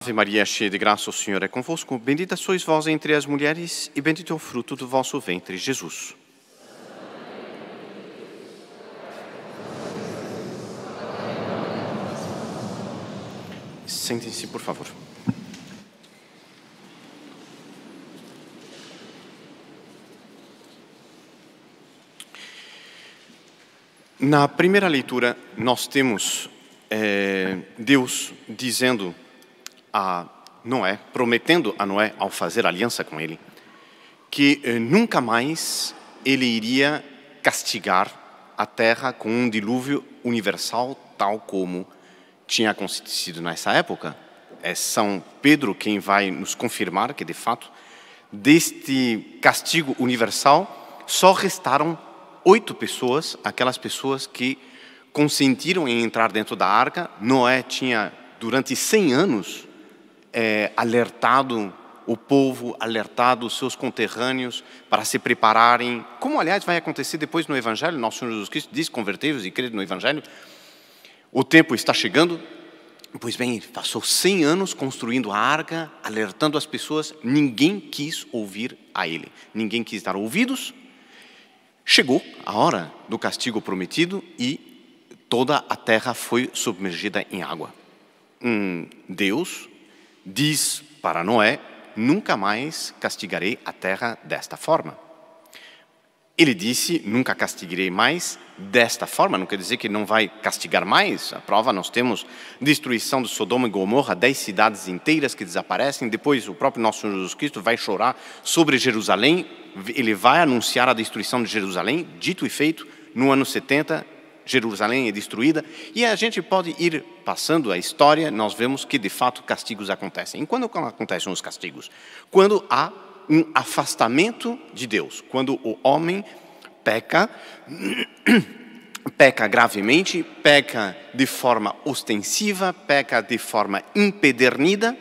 Ave Maria, cheia de graça, o Senhor é convosco. Bendita sois vós entre as mulheres, e bendito é o fruto do vosso ventre, Jesus. Sentem-se, por favor. Na primeira leitura, nós temos Deus dizendo a Noé, prometendo a Noé, ao fazer aliança com ele, que nunca mais ele iria castigar a terra com um dilúvio universal, tal como tinha acontecido nessa época. É São Pedro quem vai nos confirmar que, de fato, deste castigo universal, só restaram 8 pessoas, aquelas pessoas que consentiram em entrar dentro da arca. Noé tinha, durante 100 anos, alertado o povo, alertado os seus conterrâneos para se prepararem, como, aliás, vai acontecer depois no Evangelho. Nosso Senhor Jesus Cristo diz: convertei-vos e crede no Evangelho. O tempo está chegando. Pois bem, ele passou 100 anos construindo a arca, alertando as pessoas. Ninguém quis ouvir a ele, ninguém quis dar ouvidos. Chegou a hora do castigo prometido e toda a terra foi submergida em água. Deus diz para Noé: nunca mais castigarei a terra desta forma. Ele disse: nunca castigarei mais desta forma. Não quer dizer que não vai castigar mais. A prova, nós temos destruição de Sodoma e Gomorra, 10 cidades inteiras que desaparecem. Depois o próprio nosso Senhor Jesus Cristo vai chorar sobre Jerusalém. Ele vai anunciar a destruição de Jerusalém. Dito e feito, no ano 70, Jerusalém é destruída. E a gente pode ir passando a história, nós vemos que de fato castigos acontecem. E quando acontecem os castigos? Quando há um afastamento de Deus, quando o homem peca gravemente, peca de forma ostensiva, peca de forma empedernida,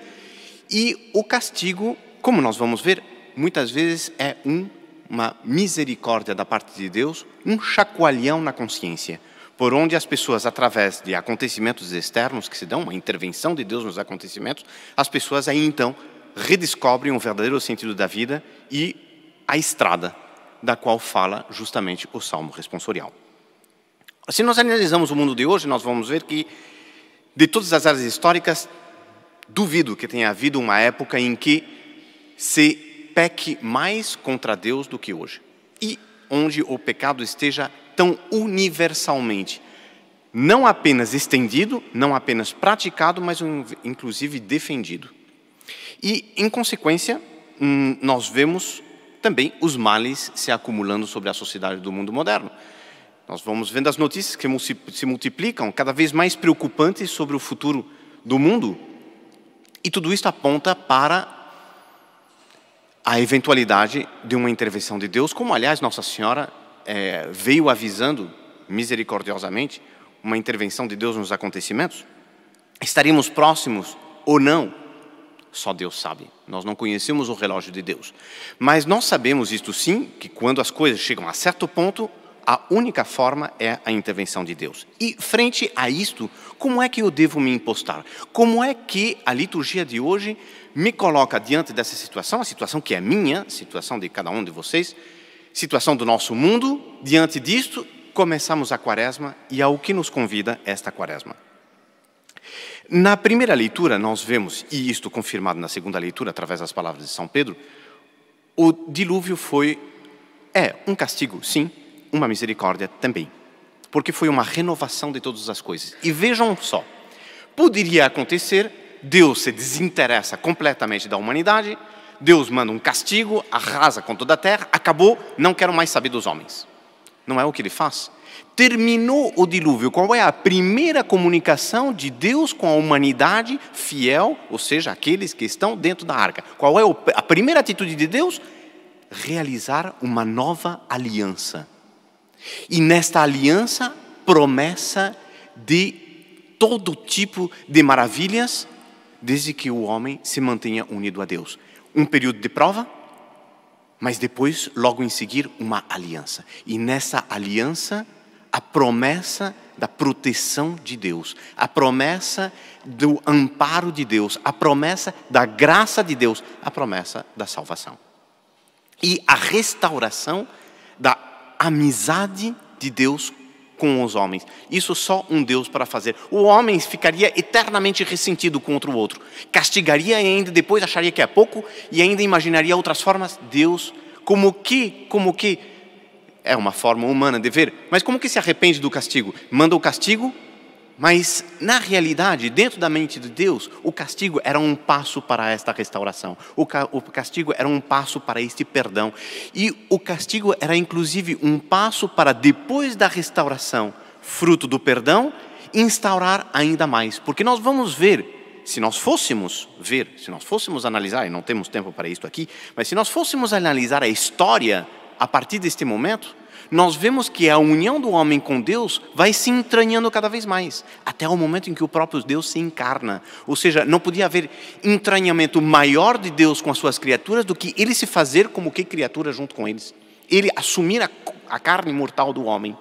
e o castigo, como nós vamos ver, muitas vezes é uma misericórdia da parte de Deus, um chacoalhão na consciência, por onde as pessoas, através de acontecimentos externos que se dão, uma intervenção de Deus nos acontecimentos, as pessoas aí então redescobrem o verdadeiro sentido da vida e a estrada da qual fala justamente o Salmo responsorial. Se nós analisamos o mundo de hoje, nós vamos ver que, de todas as áreas históricas, duvido que tenha havido uma época em que se peque mais contra Deus do que hoje. E onde o pecado esteja tão universalmente, não apenas estendido, não apenas praticado, mas inclusive defendido. E, em consequência, nós vemos também os males se acumulando sobre a sociedade do mundo moderno. Nós vamos vendo as notícias que se multiplicam, cada vez mais preocupantes sobre o futuro do mundo. E tudo isso aponta para a eventualidade de uma intervenção de Deus, como, aliás, Nossa Senhora veio avisando misericordiosamente uma intervenção de Deus nos acontecimentos. Estaríamos próximos ou não? Só Deus sabe. Nós não conhecemos o relógio de Deus. Mas nós sabemos isto sim, que quando as coisas chegam a certo ponto, a única forma é a intervenção de Deus. E frente a isto, como é que eu devo me impostar? Como é que a liturgia de hoje me coloca diante dessa situação, a situação que é minha, situação de cada um de vocês, situação do nosso mundo? Diante disto, começamos a quaresma e ao que nos convida esta quaresma. Na primeira leitura nós vemos, e isto confirmado na segunda leitura através das palavras de São Pedro, o dilúvio é um castigo, sim, uma misericórdia também, porque foi uma renovação de todas as coisas. E vejam só, poderia acontecer, Deus se desinteressa completamente da humanidade, Deus manda um castigo, arrasa com toda a terra, acabou, não quero mais saber dos homens. Não é o que ele faz. Terminou o dilúvio. Qual é a primeira comunicação de Deus com a humanidade fiel, ou seja, aqueles que estão dentro da arca? Qual é a primeira atitude de Deus? Realizar uma nova aliança. E nesta aliança, promessa de todo tipo de maravilhas, desde que o homem se mantenha unido a Deus. Um período de prova, mas depois, logo em seguir, uma aliança. E nessa aliança, a promessa da proteção de Deus, a promessa do amparo de Deus, a promessa da graça de Deus, a promessa da salvação. E a restauração da amizade de Deus com os homens. Isso só um Deus para fazer. O homem ficaria eternamente ressentido contra o outro. Castigaria e ainda depois acharia que é pouco e ainda imaginaria outras formas. Deus, como que é uma forma humana de ver, mas como que se arrepende do castigo? Manda o castigo, mas na realidade, dentro da mente de Deus, o castigo era um passo para esta restauração. O castigo era um passo para este perdão. E o castigo era inclusive um passo para, depois da restauração, fruto do perdão, instaurar ainda mais. Porque nós vamos ver, se nós fôssemos analisar, e não temos tempo para isso aqui, mas se nós fôssemos analisar a história a partir deste momento, nós vemos que a união do homem com Deus vai se entranhando cada vez mais, até o momento em que o próprio Deus se encarna. Ou seja, não podia haver entranhamento maior de Deus com as suas criaturas do que ele se fazer como que criatura junto com eles. Ele assumir a carne mortal do homem.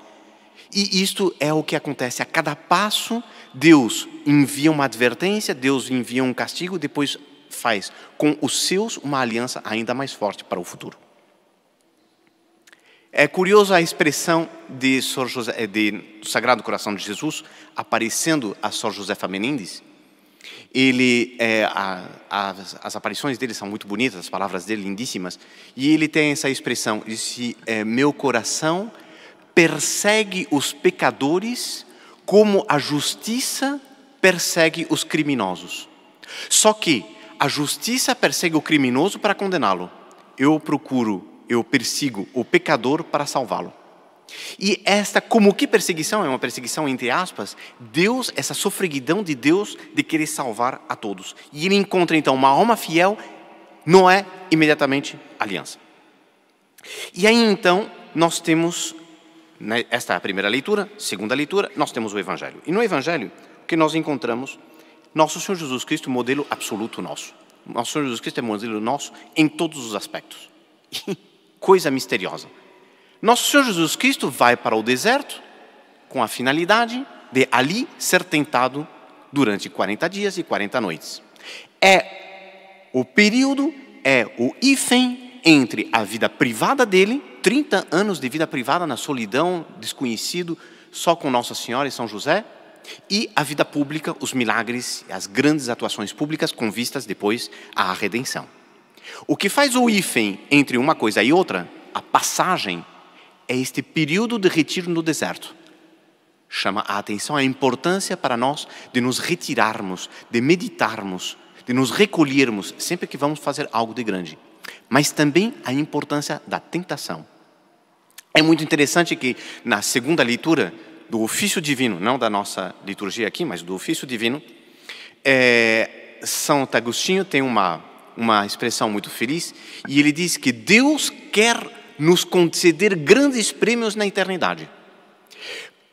E isto é o que acontece. A cada passo, Deus envia uma advertência, Deus envia um castigo, depois faz com os seus uma aliança ainda mais forte para o futuro. É curioso a expressão de do Sagrado Coração de Jesus aparecendo a Sor Josefa Menendez. As aparições dele são muito bonitas, as palavras dele lindíssimas. E ele tem essa expressão, disse, meu coração persegue os pecadores como a justiça persegue os criminosos. Só que a justiça persegue o criminoso para condená-lo. Eu persigo o pecador para salvá-lo. E esta, como que perseguição? É uma perseguição entre aspas. Deus, essa sofreguidão de Deus de querer salvar a todos. E ele encontra então uma alma fiel, não é imediatamente aliança. E aí então nós temos, esta é a primeira leitura, segunda leitura, nós temos o Evangelho. E no Evangelho, o que nós encontramos? Nosso Senhor Jesus Cristo, modelo absoluto nosso. Nosso Senhor Jesus Cristo é modelo nosso em todos os aspectos. Coisa misteriosa. Nosso Senhor Jesus Cristo vai para o deserto com a finalidade de ali ser tentado durante 40 dias e 40 noites. O hífen entre a vida privada dele, 30 anos de vida privada na solidão, desconhecido, só com Nossa Senhora e São José, e a vida pública, os milagres, as grandes atuações públicas com vistas depois à redenção. O que faz o hífen entre uma coisa e outra, a passagem, é este período de retiro no deserto. Chama a atenção a importância para nós de nos retirarmos, de meditarmos, de nos recolhermos sempre que vamos fazer algo de grande. Mas também a importância da tentação. É muito interessante que na segunda leitura do ofício divino, não da nossa liturgia aqui, mas do ofício divino, Santo Agostinho tem uma expressão muito feliz, e ele diz que Deus quer nos conceder grandes prêmios na eternidade.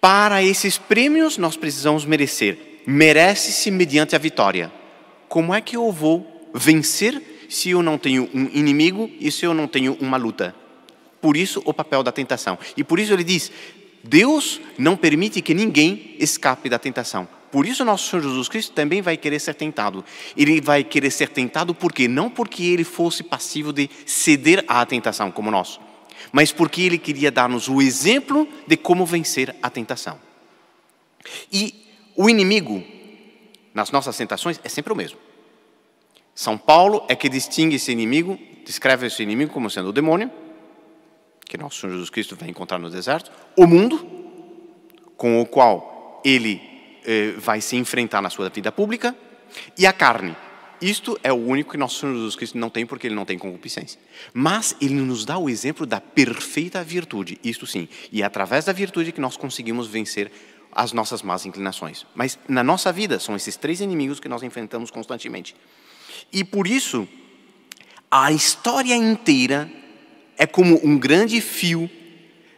Para esses prêmios nós precisamos merecer. Merece-se mediante a vitória. Como é que eu vou vencer se eu não tenho um inimigo e se eu não tenho uma luta? Por isso o papel da tentação. E por isso ele diz, Deus não permite que ninguém escape da tentação. Por isso nosso Senhor Jesus Cristo também vai querer ser tentado. Ele vai querer ser tentado por quê? Não porque ele fosse passivo de ceder à tentação como nós, mas porque ele queria dar-nos o exemplo de como vencer a tentação. E o inimigo, nas nossas tentações, é sempre o mesmo. São Paulo é que distingue esse inimigo, descreve esse inimigo como sendo o demônio, que nosso Senhor Jesus Cristo vai encontrar no deserto, o mundo, com o qual ele vai se enfrentar na sua vida pública, e a carne. Isto é o único que nosso Senhor Jesus Cristo não tem, porque ele não tem concupiscência. Mas ele nos dá o exemplo da perfeita virtude, isto sim. E é através da virtude que nós conseguimos vencer as nossas más inclinações. Mas na nossa vida são esses três inimigos que nós enfrentamos constantemente. E por isso, a história inteira é como um grande fio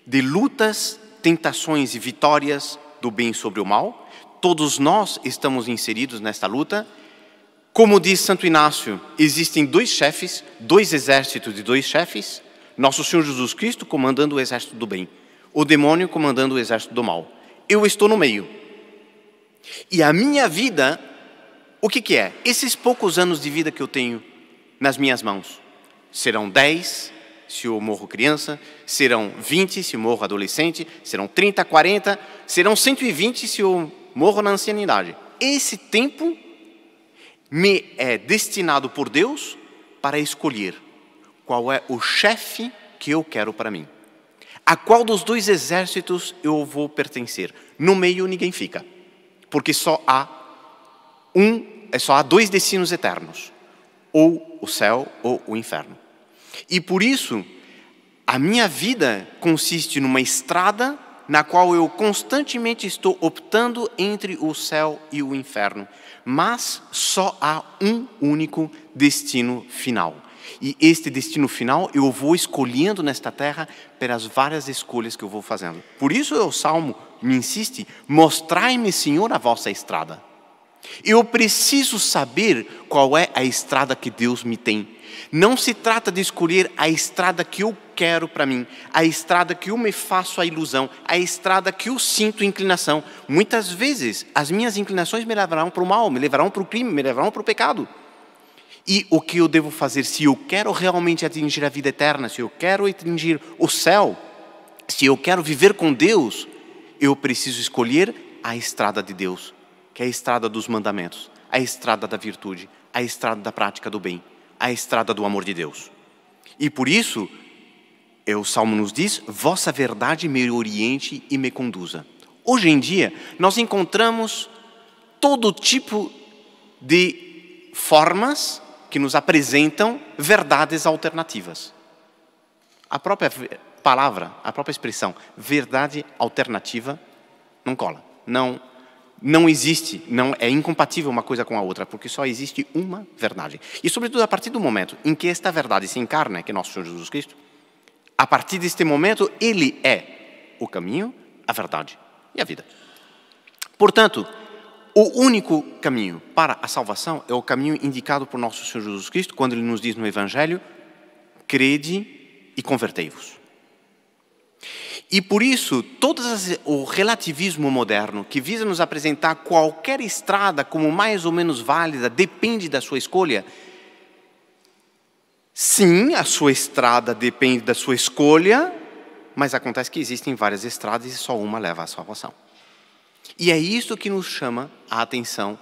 de lutas, tentações e vitórias do bem sobre o mal. Todos nós estamos inseridos nesta luta. Como diz Santo Inácio, existem dois chefes, dois exércitos de dois chefes. Nosso Senhor Jesus Cristo comandando o exército do bem. o demônio comandando o exército do mal. Eu estou no meio. E a minha vida, o que é? Esses poucos anos de vida que eu tenho nas minhas mãos. Serão 10 se eu morro criança, serão 20 se eu morro adolescente, serão 30, 40, serão 120 se eu morro na ancianidade. Esse tempo me é destinado por Deus para escolher qual é o chefe que eu quero para mim. A qual dos dois exércitos eu vou pertencer? No meio ninguém fica, porque só há dois destinos eternos, ou o céu ou o inferno. E por isso, a minha vida consiste numa estrada na qual eu constantemente estou optando entre o céu e o inferno, mas só há um único destino final. E este destino final eu vou escolhendo nesta terra pelas várias escolhas que eu vou fazendo. Por isso o Salmo me insiste, mostrai-me, Senhor, a vossa estrada. Eu preciso saber qual é a estrada que Deus me tem. Não se trata de escolher a estrada que eu quero para mim, a estrada que eu me faço a ilusão, a estrada que eu sinto inclinação. Muitas vezes as minhas inclinações me levarão para o mal, me levarão para o crime, me levarão para o pecado. E o que eu devo fazer se eu quero realmente atingir a vida eterna, se eu quero atingir o céu, se eu quero viver com Deus, eu preciso escolher a estrada de Deus, que é a estrada dos mandamentos, a estrada da virtude, a estrada da prática do bem, a estrada do amor de Deus. E por isso, o Salmo nos diz, vossa verdade me oriente e me conduza. Hoje em dia, nós encontramos todo tipo de formas que nos apresentam verdades alternativas. A própria palavra, a própria expressão, verdade alternativa, não cola, não existe, não é incompatível uma coisa com a outra, porque só existe uma verdade. E sobretudo a partir do momento em que esta verdade se encarna, que é nosso Senhor Jesus Cristo, a partir deste momento Ele é o caminho, a verdade e a vida. Portanto, o único caminho para a salvação é o caminho indicado por nosso Senhor Jesus Cristo, quando Ele nos diz no Evangelho, crede e convertei-vos. E por isso, o relativismo moderno, que visa nos apresentar qualquer estrada como mais ou menos válida, depende da sua escolha. Sim, a sua estrada depende da sua escolha, mas acontece que existem várias estradas e só uma leva à salvação. E é isso que nos chama a atenção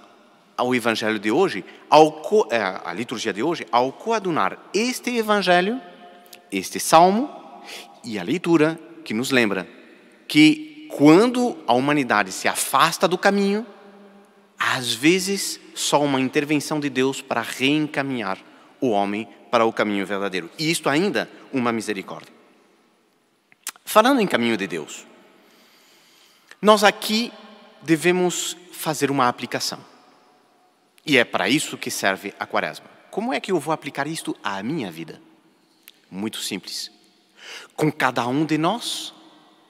ao Evangelho de hoje, a liturgia de hoje, ao coadunar este Evangelho, este Salmo e a leitura que nos lembra que quando a humanidade se afasta do caminho, às vezes só uma intervenção de Deus para reencaminhar o homem para o caminho verdadeiro. E isto ainda uma misericórdia. Falando em caminho de Deus, nós aqui devemos fazer uma aplicação. E é para isso que serve a Quaresma. Como é que eu vou aplicar isto à minha vida? Muito simples. Com cada um de nós,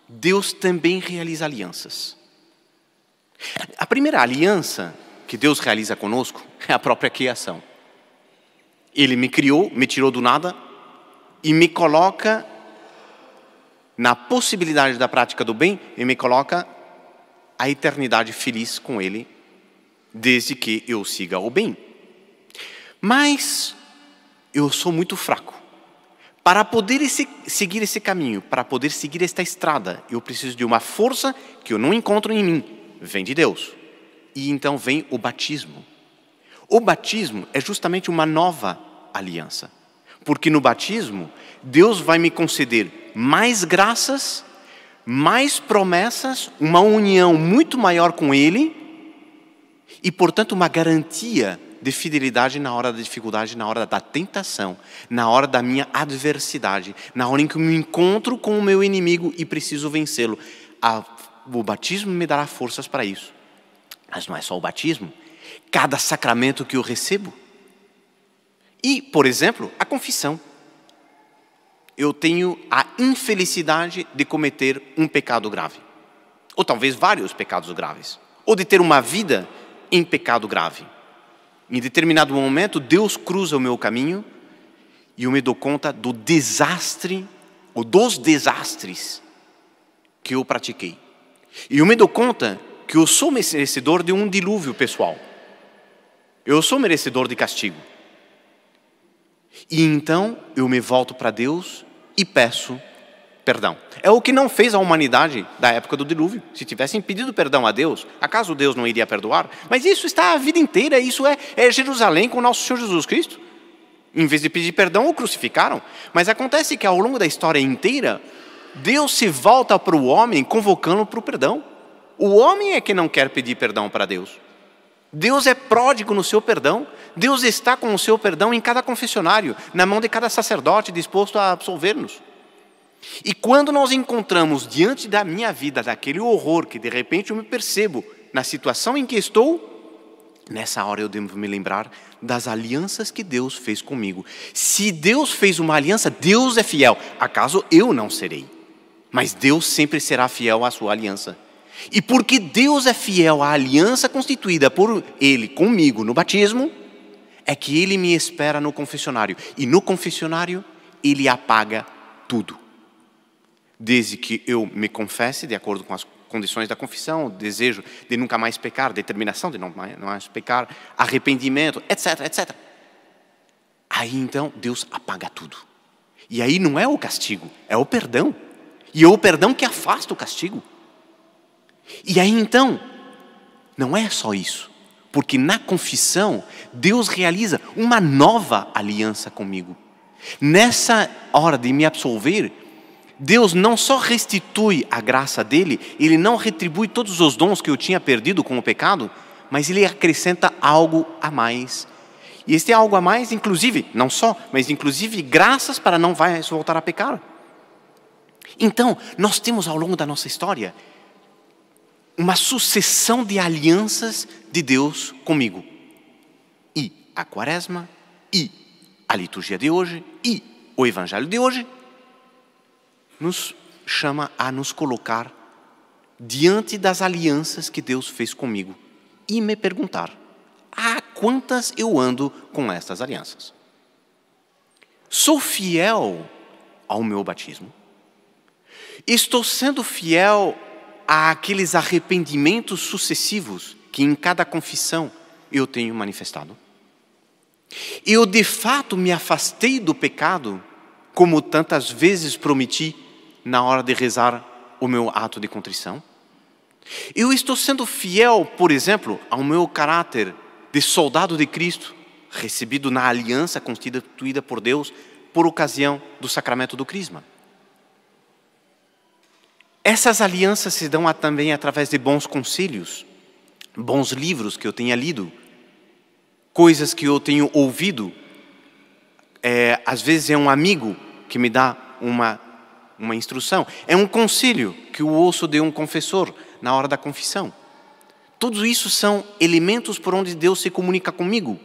Deus também realiza alianças. A primeira aliança que Deus realiza conosco é a própria criação. Ele me criou, me tirou do nada e me coloca na possibilidade da prática do bem e me coloca a eternidade feliz com Ele, desde que eu siga o bem. Mas eu sou muito fraco. Para poder seguir esse caminho, para poder seguir esta estrada, eu preciso de uma força que eu não encontro em mim, vem de Deus. E então vem o batismo. O batismo é justamente uma nova aliança. Porque no batismo, Deus vai me conceder mais graças, mais promessas, uma união muito maior com Ele e, portanto, uma garantia de fidelidade na hora da dificuldade, na hora da tentação, na hora da minha adversidade, na hora em que eu me encontro com o meu inimigo e preciso vencê-lo. O batismo me dará forças para isso. Mas não é só o batismo. Cada sacramento que eu recebo. E, por exemplo, a confissão. Eu tenho a infelicidade de cometer um pecado grave. Ou talvez vários pecados graves. Ou de ter uma vida em pecado grave. Em determinado momento, Deus cruza o meu caminho e eu me dou conta do desastre, ou dos desastres, que eu pratiquei. E eu me dou conta que eu sou merecedor de um dilúvio pessoal. Eu sou merecedor de castigo. E então eu me volto para Deus e peço perdão. É o que não fez a humanidade da época do dilúvio. Se tivessem pedido perdão a Deus, acaso Deus não iria perdoar? Mas isso está a vida inteira, isso é Jerusalém com o nosso Senhor Jesus Cristo. Em vez de pedir perdão, o crucificaram. Mas acontece que ao longo da história inteira, Deus se volta para o homem convocando para o perdão. O homem é que não quer pedir perdão para Deus. Deus é pródigo no seu perdão. Deus está com o seu perdão em cada confessionário, na mão de cada sacerdote disposto a absolver-nos. E quando nós encontramos diante da minha vida, daquele horror que de repente eu me percebo na situação em que estou, nessa hora eu devo me lembrar das alianças que Deus fez comigo. Se Deus fez uma aliança, Deus é fiel. Acaso eu não serei? Mas Deus sempre será fiel à sua aliança. E porque Deus é fiel à aliança constituída por Ele comigo no batismo, é que Ele me espera no confessionário. E no confessionário, Ele apaga tudo. Desde que eu me confesse, de acordo com as condições da confissão, o desejo de nunca mais pecar, determinação de não mais pecar, arrependimento, etc, etc. Aí então Deus apaga tudo. E aí não é o castigo, é o perdão. E é o perdão que afasta o castigo. E aí então, não é só isso. Porque na confissão, Deus realiza uma nova aliança comigo. Nessa hora de me absolver, Deus não só restitui a graça dele, Ele não retribui todos os dons que eu tinha perdido com o pecado, mas Ele acrescenta algo a mais. E este algo a mais, inclusive, não só, mas inclusive graças para não voltar a pecar. Então, nós temos ao longo da nossa história uma sucessão de alianças de Deus comigo. E a Quaresma, e a liturgia de hoje, e o Evangelho de hoje, nos chama a nos colocar diante das alianças que Deus fez comigo e me perguntar: a quantas eu ando com estas alianças? Sou fiel ao meu batismo? Estou sendo fiel àqueles arrependimentos sucessivos que em cada confissão eu tenho manifestado? Eu de fato me afastei do pecado, como tantas vezes prometi na hora de rezar o meu ato de contrição? Eu estou sendo fiel, por exemplo, ao meu caráter de soldado de Cristo, recebido na aliança constituída por Deus por ocasião do sacramento do Crisma? Essas alianças se dão também através de bons conselhos, bons livros que eu tenha lido, coisas que eu tenho ouvido. Às vezes é um amigo que me dá uma instrução. É um conselho que eu ouço de um confessor na hora da confissão. Tudo isso são elementos por onde Deus se comunica comigo.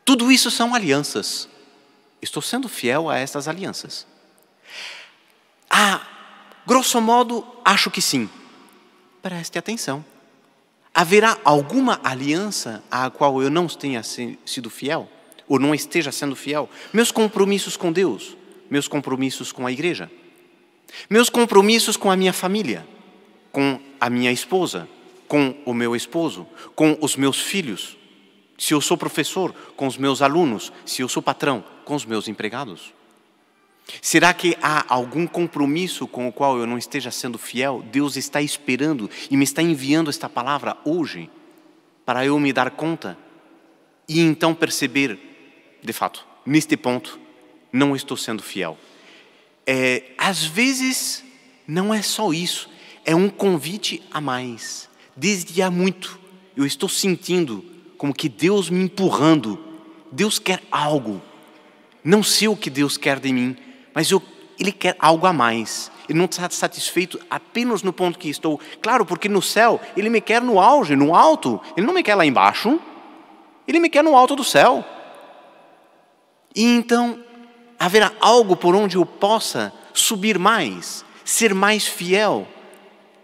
Tudo isso são alianças. Estou sendo fiel a estas alianças. Grosso modo, acho que sim. Preste atenção. Haverá alguma aliança à qual eu não tenha sido fiel? Ou não esteja sendo fiel? Meus compromissos com Deus, meus compromissos com a igreja, meus compromissos com a minha família, com a minha esposa, com o meu esposo, com os meus filhos, se eu sou professor, com os meus alunos, se eu sou patrão, com os meus empregados. Será que há algum compromisso com o qual eu não esteja sendo fiel? Deus está esperando e me está enviando esta palavra hoje para eu me dar conta e então perceber, de fato, neste ponto, não estou sendo fiel. Às vezes, não é só isso, é um convite a mais. Desde há muito, eu estou sentindo como que Deus me empurrando. Deus quer algo. Não sei o que Deus quer de mim, mas Ele quer algo a mais. Ele não está satisfeito apenas no ponto que estou. Claro, porque no céu, Ele me quer no auge, no alto. Ele não me quer lá embaixo. Ele me quer no alto do céu. E então, haverá algo por onde eu possa subir mais, ser mais fiel,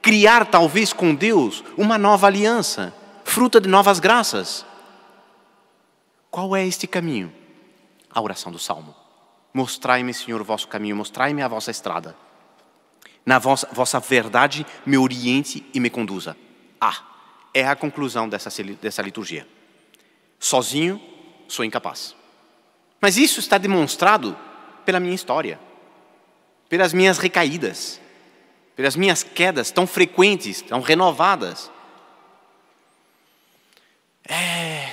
criar talvez com Deus uma nova aliança, fruta de novas graças. Qual é este caminho? A oração do Salmo. Mostrai-me, Senhor, o vosso caminho, mostrai-me a vossa estrada. Na vossa verdade me oriente e me conduza. É a conclusão dessa liturgia. Sozinho, sou incapaz. Mas isso está demonstrado pela minha história, pelas minhas recaídas, pelas minhas quedas tão frequentes, tão renovadas.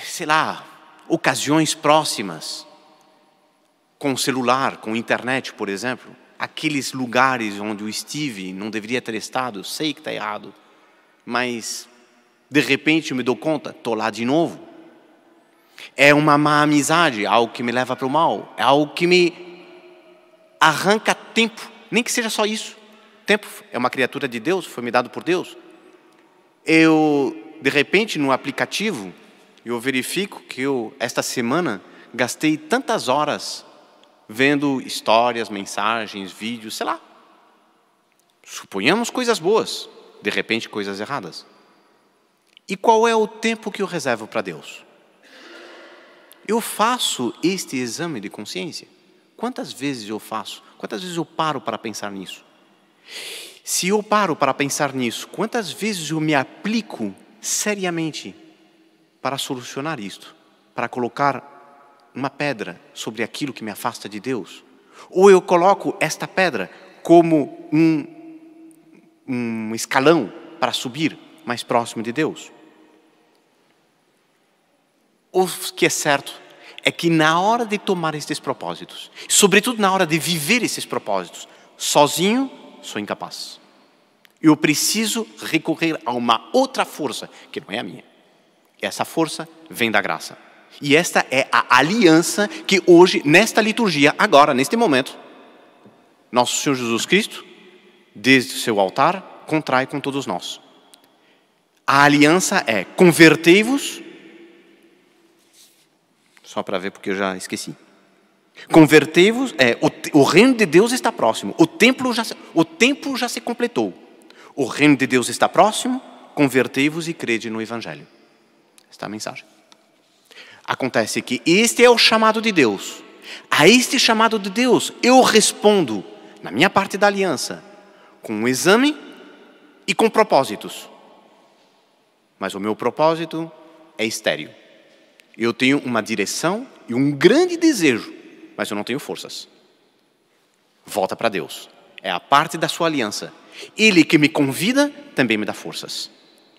Sei lá, ocasiões próximas, com o celular, com a internet, por exemplo, aqueles lugares onde eu estive, não deveria ter estado, sei que está errado, mas de repente eu me dou conta, estou lá de novo. É uma má amizade, algo que me leva para o mal, é algo que me arranca tempo, nem que seja só isso. Tempo é uma criatura de Deus, foi me dado por Deus. Eu, de repente, no aplicativo, eu verifico que esta semana, gastei tantas horas vendo histórias, mensagens, vídeos, sei lá. Suponhamos coisas boas, de repente coisas erradas. E qual é o tempo que eu reservo para Deus? Eu faço este exame de consciência? Quantas vezes eu faço? Quantas vezes eu paro para pensar nisso? Se eu paro para pensar nisso, quantas vezes eu me aplico seriamente para solucionar isto? Para colocar uma pedra sobre aquilo que me afasta de Deus? Ou eu coloco esta pedra como um escalão para subir mais próximo de Deus? O que é certo é que na hora de tomar estes propósitos, sobretudo na hora de viver esses propósitos, sozinho sou incapaz. Eu preciso recorrer a uma outra força, que não é a minha. Essa força vem da graça. E esta é a aliança que hoje, nesta liturgia, agora, neste momento, nosso Senhor Jesus Cristo, desde o seu altar, contrai com todos nós. A aliança é: convertei-vos. Só para ver, porque eu já esqueci. Convertei-vos, o reino de Deus está próximo. O tempo já se completou. O reino de Deus está próximo, convertei-vos e crede no Evangelho. Esta é a mensagem. Acontece que este é o chamado de Deus. A este chamado de Deus, eu respondo, na minha parte da aliança, com um exame e com propósitos. Mas o meu propósito é estéril. Eu tenho uma direção e um grande desejo, mas eu não tenho forças. Volta para Deus. É a parte da sua aliança. Ele que me convida, também me dá forças.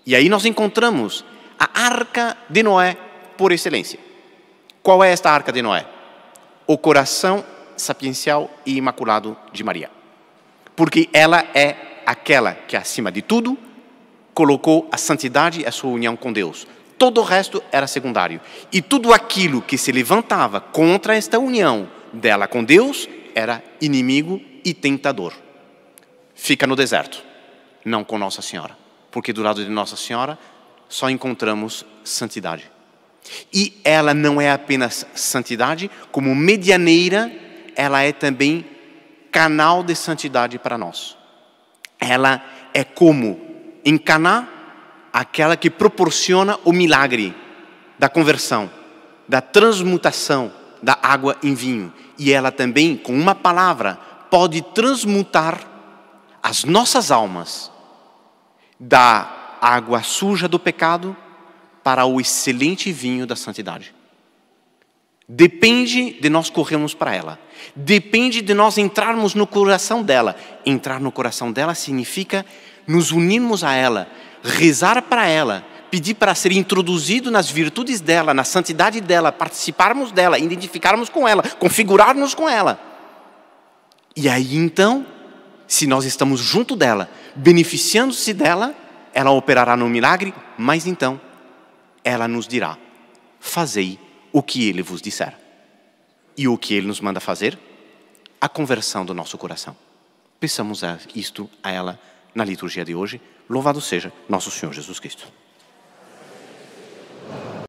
E aí nós encontramos a Arca de Noé por excelência. Qual é esta Arca de Noé? O coração sapiencial e imaculado de Maria. Porque ela é aquela que, acima de tudo, colocou a santidade e a sua união com Deus. Todo o resto era secundário. E tudo aquilo que se levantava contra esta união dela com Deus era inimigo e tentador. Fica no deserto, não com Nossa Senhora. Porque do lado de Nossa Senhora só encontramos santidade. E ela não é apenas santidade, como medianeira, ela é também canal de santidade para nós. Ela é como, em Caná, aquela que proporciona o milagre da conversão, da transmutação da água em vinho. E ela também, com uma palavra, pode transmutar as nossas almas da água suja do pecado para o excelente vinho da santidade. Depende de nós corrermos para ela. Depende de nós entrarmos no coração dela. Entrar no coração dela significa nos unirmos a ela, rezar para ela, pedir para ser introduzido nas virtudes dela, na santidade dela, participarmos dela, identificarmos com ela, configurarmos com ela. E aí então, se nós estamos junto dela, beneficiando-se dela, ela operará no milagre, mas então ela nos dirá: fazei o que ele vos disser. E o que ele nos manda fazer? A conversão do nosso coração. Peçamos isto a ela na liturgia de hoje. Louvado seja nosso Senhor Jesus Cristo.